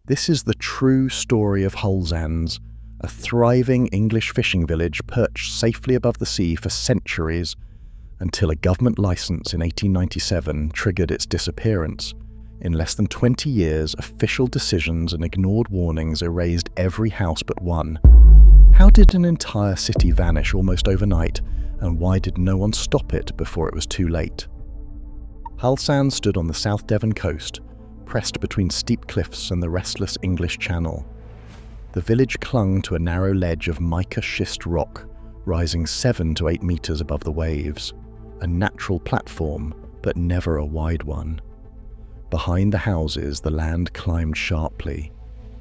This is the true story of Holzans, a thriving English fishing village perched safely above the sea for centuries until a government license in 1897 triggered its disappearance. In less than 20 years, official decisions and ignored warnings erased every house but one. How did an entire city vanish almost overnight, and why did no one stop it before it was too late? Hull Sands stood on the South Devon coast, pressed between steep cliffs and the restless English Channel. The village clung to a narrow ledge of mica schist rock, rising 7 to 8 meters above the waves, a natural platform, but never a wide one. Behind the houses, the land climbed sharply.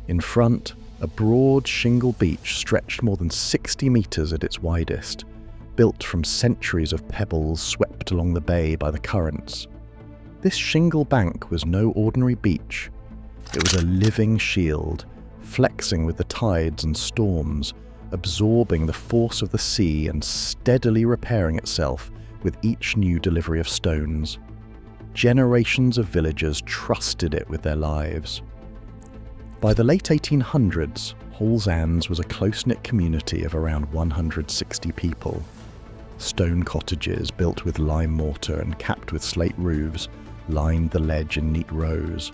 In front, a broad shingle beach stretched more than 60 meters at its widest, built from centuries of pebbles swept along the bay by the currents. This shingle bank was no ordinary beach. It was a living shield, flexing with the tides and storms, absorbing the force of the sea and steadily repairing itself with each new delivery of stones. Generations of villagers trusted it with their lives. By the late 1800s, Holzans was a close-knit community of around 160 people. Stone cottages built with lime mortar and capped with slate roofs lined the ledge in neat rows.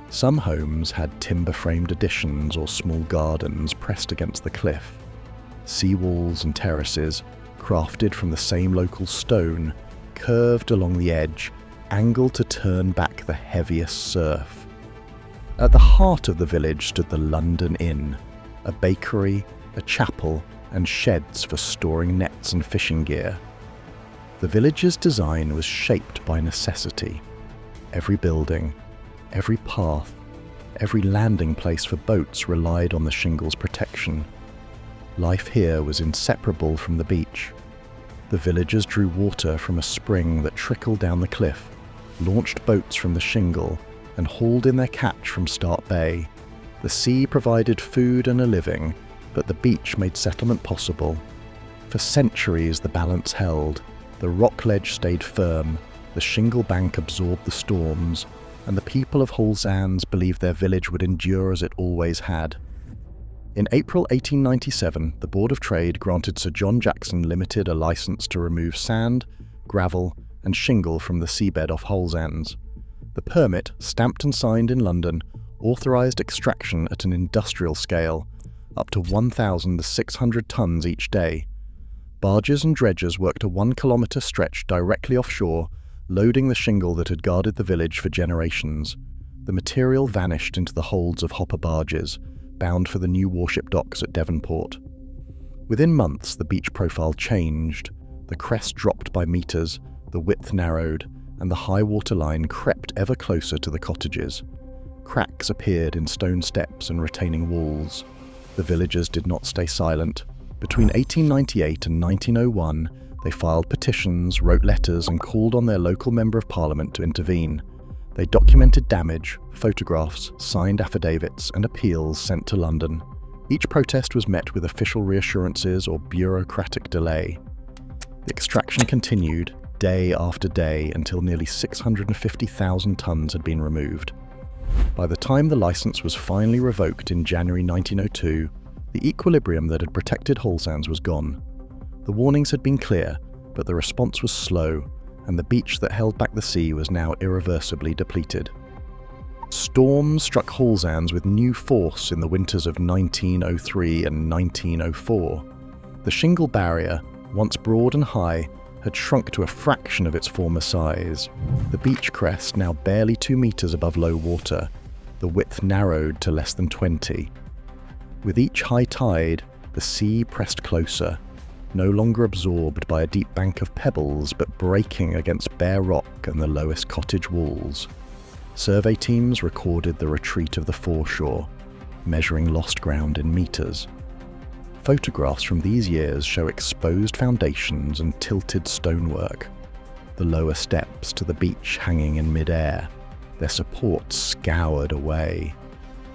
Some homes had timber-framed additions or small gardens pressed against the cliff. Seawalls and terraces, crafted from the same local stone, curved along the edge, angled to turn back the heaviest surf. At the heart of the village stood the London Inn, a bakery, a chapel, and sheds for storing nets and fishing gear. The village's design was shaped by necessity. Every building, every path, every landing place for boats relied on the shingle's protection. Life here was inseparable from the beach. The villagers drew water from a spring that trickled down the cliff, launched boats from the shingle, and hauled in their catch from Start Bay. The sea provided food and a living, but the beach made settlement possible. For centuries the balance held. The rock ledge stayed firm, the shingle bank absorbed the storms, and the people of Holzans believed their village would endure as it always had. In April 1897, the Board of Trade granted Sir John Jackson Limited a license to remove sand, gravel, and shingle from the seabed off Holzans. The permit, stamped and signed in London, authorised extraction at an industrial scale, up to 1,600 tonnes each day. Barges and dredgers worked a 1-kilometre stretch directly offshore, loading the shingle that had guarded the village for generations. The material vanished into the holds of hopper barges, bound for the new warship docks at Devonport. Within months, the beach profile changed. The crest dropped by metres, the width narrowed, and the high water line crept ever closer to the cottages. Cracks appeared in stone steps and retaining walls. The villagers did not stay silent. Between 1898 and 1901, they filed petitions, wrote letters, and called on their local Member of Parliament to intervene. They documented damage, photographs, signed affidavits, and appeals sent to London. Each protest was met with official reassurances or bureaucratic delay. The extraction continued, day after day, until nearly 650,000 tonnes had been removed. By the time the licence was finally revoked in January 1902, the equilibrium that had protected Holzans was gone. The warnings had been clear, but the response was slow, and the beach that held back the sea was now irreversibly depleted. Storms struck Holzans with new force in the winters of 1903 and 1904. The shingle barrier, once broad and high, had shrunk to a fraction of its former size. The beach crest now barely 2 meters above low water, the width narrowed to less than 20. With each high tide, the sea pressed closer, no longer absorbed by a deep bank of pebbles, but breaking against bare rock and the lowest cottage walls. Survey teams recorded the retreat of the foreshore, measuring lost ground in meters. Photographs from these years show exposed foundations and tilted stonework, the lower steps to the beach hanging in mid-air, their supports scoured away.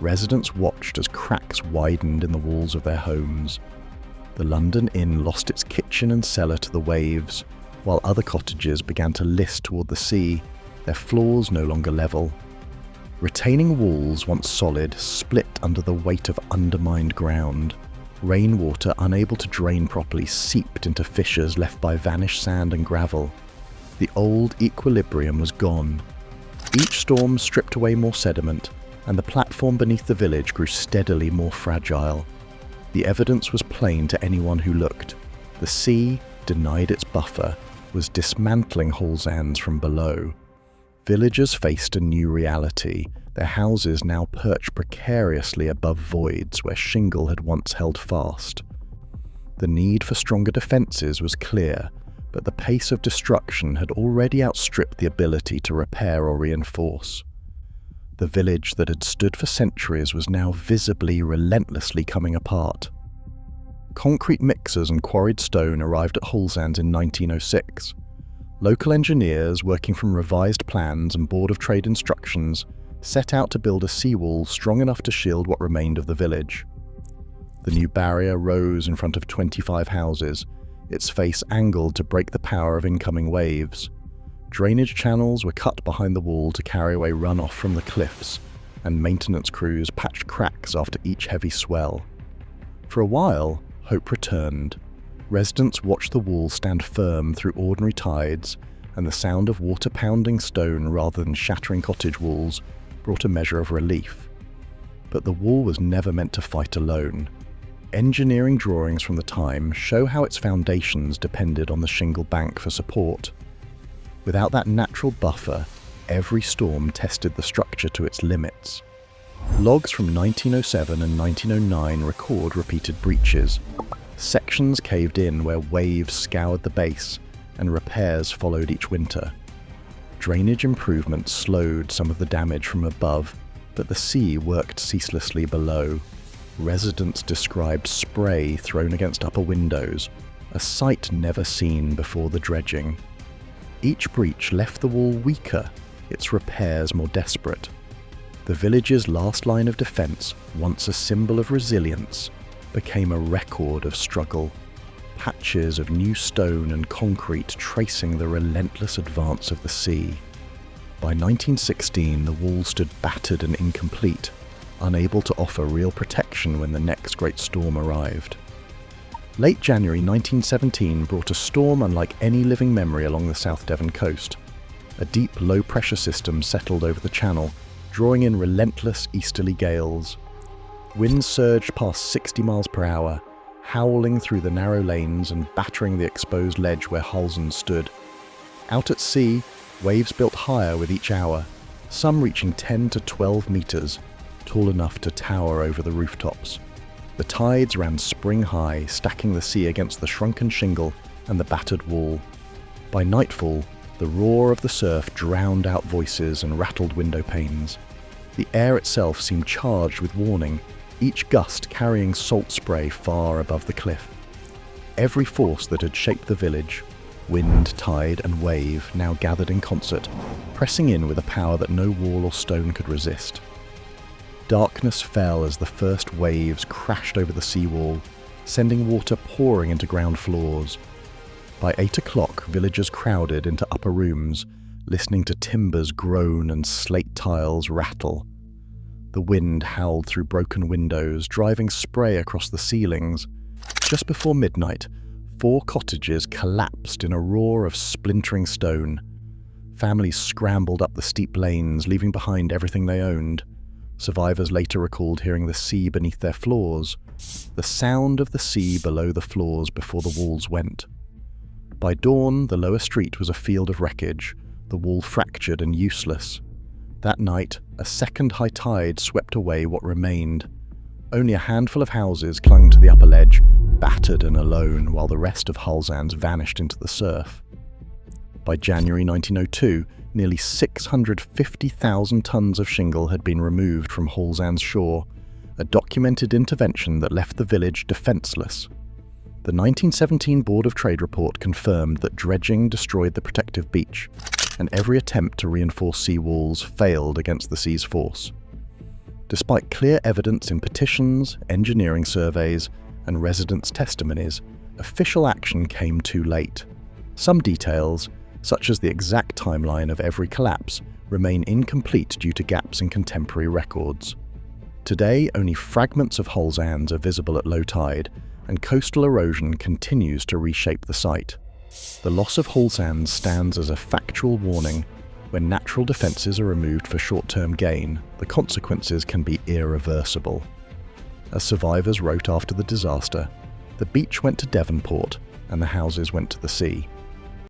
Residents watched as cracks widened in the walls of their homes. The London Inn lost its kitchen and cellar to the waves, while other cottages began to list toward the sea, their floors no longer level. Retaining walls, once solid, split under the weight of undermined ground. Rainwater, unable to drain properly, seeped into fissures left by vanished sand and gravel. The old equilibrium was gone. Each storm stripped away more sediment, and the platform beneath the village grew steadily more fragile. The evidence was plain to anyone who looked. The sea, denied its buffer, was dismantling Holzans from below. Villagers faced a new reality, their houses now perched precariously above voids where shingle had once held fast. The need for stronger defences was clear, but the pace of destruction had already outstripped the ability to repair or reinforce. The village that had stood for centuries was now visibly, relentlessly coming apart. Concrete mixers and quarried stone arrived at Holzans in 1906. Local engineers, working from revised plans and Board of Trade instructions, set out to build a seawall strong enough to shield what remained of the village. The new barrier rose in front of 25 houses, its face angled to break the power of incoming waves. Drainage channels were cut behind the wall to carry away runoff from the cliffs, and maintenance crews patched cracks after each heavy swell. For a while, hope returned. Residents watched the wall stand firm through ordinary tides, and the sound of water pounding stone rather than shattering cottage walls brought a measure of relief. But the wall was never meant to fight alone. Engineering drawings from the time show how its foundations depended on the shingle bank for support. Without that natural buffer, every storm tested the structure to its limits. Logs from 1907 and 1909 record repeated breaches. Sections caved in where waves scoured the base, and repairs followed each winter. Drainage improvements slowed some of the damage from above, but the sea worked ceaselessly below. Residents described spray thrown against upper windows, a sight never seen before the dredging. Each breach left the wall weaker, its repairs more desperate. The village's last line of defence, once a symbol of resilience, became a record of struggle, patches of new stone and concrete tracing the relentless advance of the sea. By 1916, the wall stood battered and incomplete, unable to offer real protection when the next great storm arrived. Late January 1917 brought a storm unlike any living memory along the South Devon coast. A deep, low-pressure system settled over the channel, drawing in relentless easterly gales. Winds surged past 60 miles per hour, howling through the narrow lanes and battering the exposed ledge where Holzans stood. Out at sea, waves built higher with each hour, some reaching 10 to 12 meters, tall enough to tower over the rooftops. The tides ran spring high, stacking the sea against the shrunken shingle and the battered wall. By nightfall, the roar of the surf drowned out voices and rattled window panes. The air itself seemed charged with warning, each gust carrying salt spray far above the cliff. Every force that had shaped the village, wind, tide, and wave, now gathered in concert, pressing in with a power that no wall or stone could resist. Darkness fell as the first waves crashed over the seawall, sending water pouring into ground floors. By 8 o'clock, villagers crowded into upper rooms, listening to timbers groan and slate tiles rattle. The wind howled through broken windows, driving spray across the ceilings. Just before midnight, 4 cottages collapsed in a roar of splintering stone. Families scrambled up the steep lanes, leaving behind everything they owned. Survivors later recalled hearing the sea beneath their floors, the sound of the sea below the floors before the walls went. By dawn, the lower street was a field of wreckage, the wall fractured and useless. That night, a second high tide swept away what remained. Only a handful of houses clung to the upper ledge, battered and alone, while the rest of Holzans vanished into the surf. By January 1902, nearly 650,000 tons of shingle had been removed from Holzans shore, a documented intervention that left the village defenseless. The 1917 Board of Trade report confirmed that dredging destroyed the protective beach, and every attempt to reinforce sea walls failed against the sea's force. Despite clear evidence in petitions, engineering surveys, and residents' testimonies, official action came too late. Some details, such as the exact timeline of every collapse, remain incomplete due to gaps in contemporary records. Today, only fragments of Hull Sands are visible at low tide, and coastal erosion continues to reshape the site. The loss of Hull Sands stands as a factual warning. When natural defences are removed for short-term gain, the consequences can be irreversible. As survivors wrote after the disaster, the beach went to Devonport and the houses went to the sea.